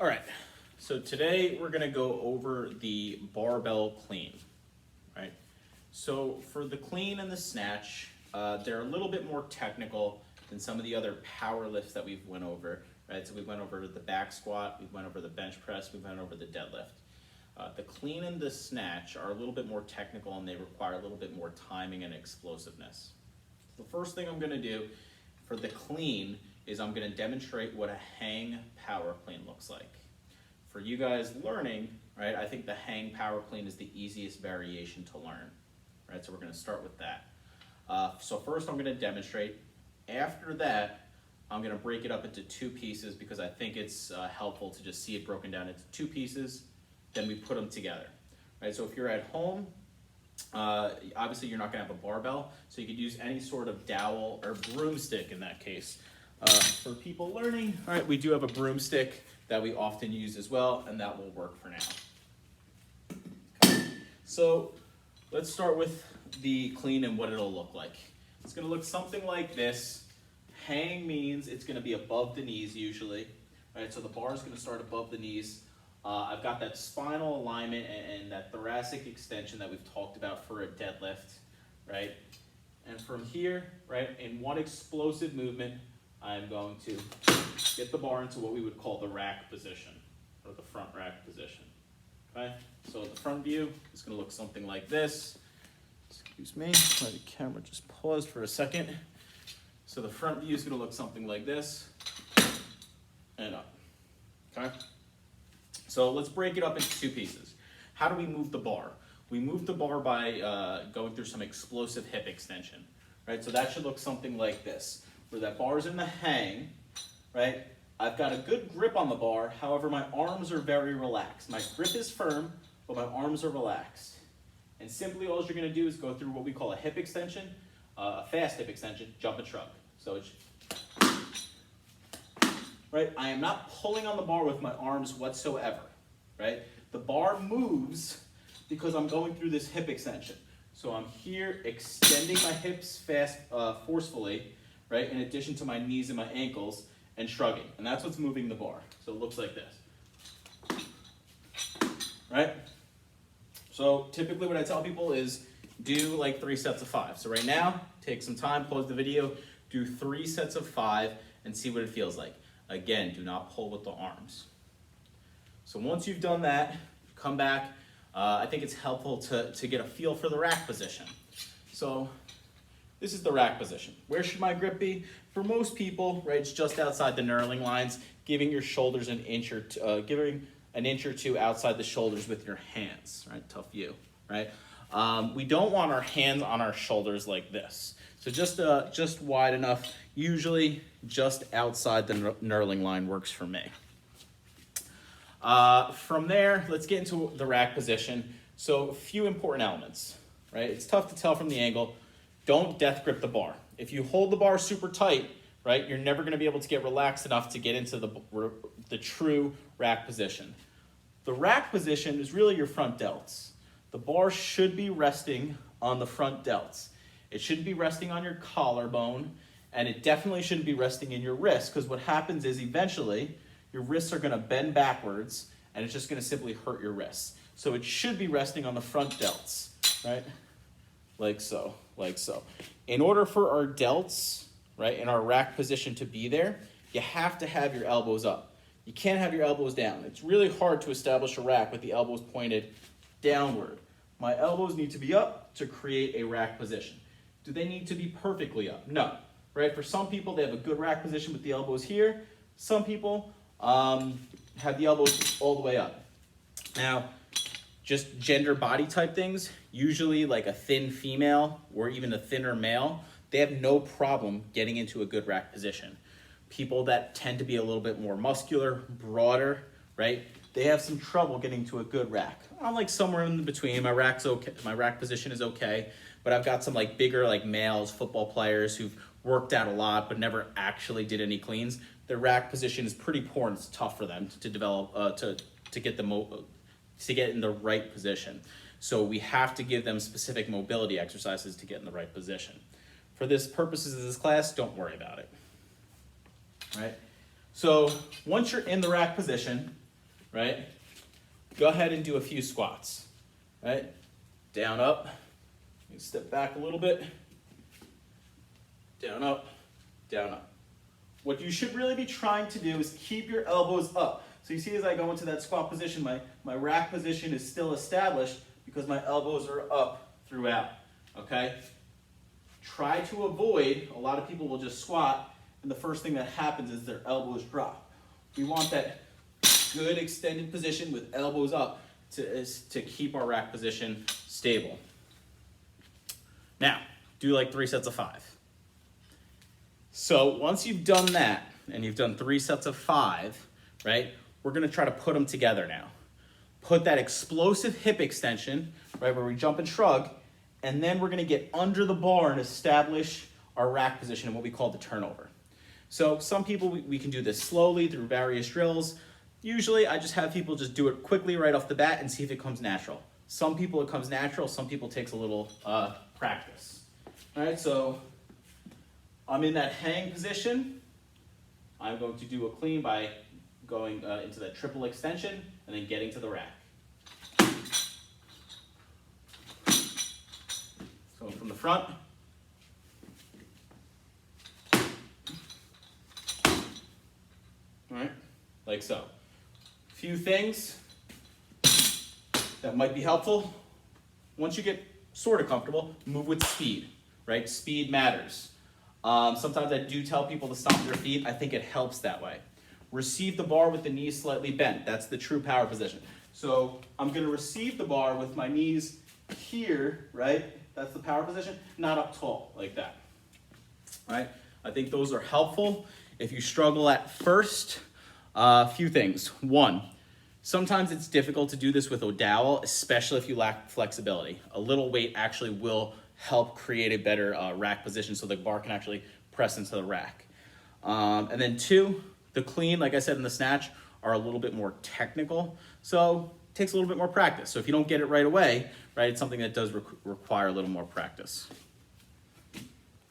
All right, so today we're gonna go over the barbell clean, right? So for the clean and the snatch, they're a little bit more technical than some of the other power lifts that we've went over, right? So we went over the back squat, we went over the bench press, we went over the deadlift. The clean and the snatch are a little bit more technical and they require a little bit more timing and explosiveness. The first thing I'm gonna do for the clean is I'm gonna demonstrate what a hang power clean looks like. For you guys learning, right, I think the hang power clean is the easiest variation to learn, right? So we're gonna start with that. So first I'm gonna demonstrate. After that, I'm gonna break it up into two pieces because I think it's helpful to just see it broken down into two pieces, then we put them together, right? So if you're at home, obviously you're not gonna have a barbell, so you could use any sort of dowel or broomstick in that case. For people learning, all right, we do have a broomstick that we often use as well, and that will work for now. Okay. So let's start with the clean and what it'll look like. It's gonna look something like this. Hang means it's gonna be above the knees usually, right? So the bar is gonna start above the knees. I've got that spinal alignment and that thoracic extension that we've talked about for a deadlift, right? And from here, right, in one explosive movement, I'm going to get the bar into what we would call the rack position, or the front rack position, okay? So the front view is gonna look something like this. Excuse me, let the camera just pause for a second. So the front view is gonna look something like this, and up, okay? So let's break it up into two pieces. How do we move the bar? We move the bar by going through some explosive hip extension, right? So that should look something like this, where that bar is in the hang, right? I've got a good grip on the bar, however, my arms are very relaxed. My grip is firm, but my arms are relaxed. And simply all you're gonna do is go through what we call a hip extension, a fast hip extension, jump and shrug. So it's, right? I am not pulling on the bar with my arms whatsoever, right? The bar moves because I'm going through this hip extension. So I'm here extending my hips fast, forcefully, right? In addition to my knees and my ankles, and shrugging. And that's what's moving the bar. So it looks like this, right? So typically what I tell people is do like 3 sets of 5. So right now, take some time, pause the video, do 3 sets of 5 and see what it feels like. Again, do not pull with the arms. So once you've done that, come back. I think it's helpful to get a feel for the rack position. So this is the rack position. Where should my grip be? For most people, right, it's just outside the knurling lines, giving your shoulders an inch or two, giving an inch or two outside the shoulders with your hands, right? Tough view, right? We don't want our hands on our shoulders like this. So just wide enough, usually just outside the knurling line works for me. From there, let's get into the rack position. So a few important elements, right? It's tough to tell from the angle. Don't death grip the bar. If you hold the bar super tight, right, you're never gonna be able to get relaxed enough to get into the true rack position. The rack position is really your front delts. The bar should be resting on the front delts. It shouldn't be resting on your collarbone, and it definitely shouldn't be resting in your wrist, because what happens is eventually your wrists are gonna bend backwards, and it's just gonna simply hurt your wrists. So it should be resting on the front delts, right? Like so, like so. In order for our delts, right, in our rack position to be there, you have to have your elbows up. You can't have your elbows down. It's really hard to establish a rack with the elbows pointed downward. My elbows need to be up to create a rack position. Do they need to be perfectly up? No, right? For some people, they have a good rack position with the elbows here. Some people have the elbows all the way up. Now, just gender body type things, usually like a thin female or even a thinner male, they have no problem getting into a good rack position. People that tend to be a little bit more muscular, broader, right? They have some trouble getting to a good rack. I'm like somewhere in between. My rack's okay. My rack position is okay, but I've got some like bigger like males, football players who've worked out a lot but never actually did any cleans. Their rack position is pretty poor and it's tough for them to develop to get in the right position. So we have to give them specific mobility exercises to get in the right position. For this purposes of this class, don't worry about it, right? So once you're in the rack position, right? Go ahead and do a few squats, right? Down, up. Step back a little bit. Down, up, down, up. What you should really be trying to do is keep your elbows up. So you see as I go into that squat position, my rack position is still established because my elbows are up throughout, okay? Try to avoid, a lot of people will just squat, and the first thing that happens is their elbows drop. We want that good extended position with elbows up to keep our rack position stable. Now, do like 3 sets of 5. So once you've done that, and you've done 3 sets of 5, right, we're gonna try to put them together now. Put that explosive hip extension, right, where we jump and shrug, and then we're gonna get under the bar and establish our rack position in what we call the turnover. So some people, we can do this slowly through various drills. Usually I just have people just do it quickly right off the bat and see if it comes natural. Some people it comes natural, some people it takes a little practice. All right, so I'm in that hang position. I'm going to do a clean by going into that triple extension and then getting to the rack. So from the front. All right, like so. Few things that might be helpful. Once you get sort of comfortable, move with speed, right? Speed matters. Sometimes I do tell people to stomp their feet. I think it helps that way. Receive the bar with the knees slightly bent. That's the true power position. So I'm gonna receive the bar with my knees here, right? That's the power position, not up tall like that, all right? I think those are helpful. If you struggle at first, a few things. One, sometimes it's difficult to do this with dowel, especially if you lack flexibility. A little weight actually will help create a better rack position so the bar can actually press into the rack. And then 2, the clean, like I said in the snatch, are a little bit more technical. So it takes a little bit more practice. So if you don't get it right away, right, it's something that does require a little more practice.